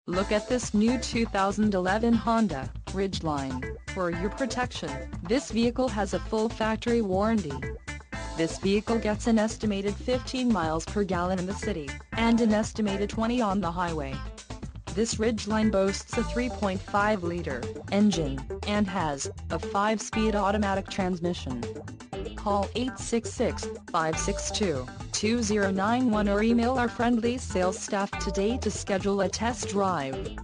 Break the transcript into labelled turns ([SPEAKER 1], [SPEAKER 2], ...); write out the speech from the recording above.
[SPEAKER 1] Look at this new 2011 Honda Ridgeline. For your protection, this vehicle has a full factory warranty. This vehicle gets an estimated 15 miles per gallon in the city, and an estimated 20 on the highway. This Ridgeline boasts a 3.5-liter engine, and has a 5-speed automatic transmission. Call 866-562-2091 or email our friendly sales staff today to schedule a test drive.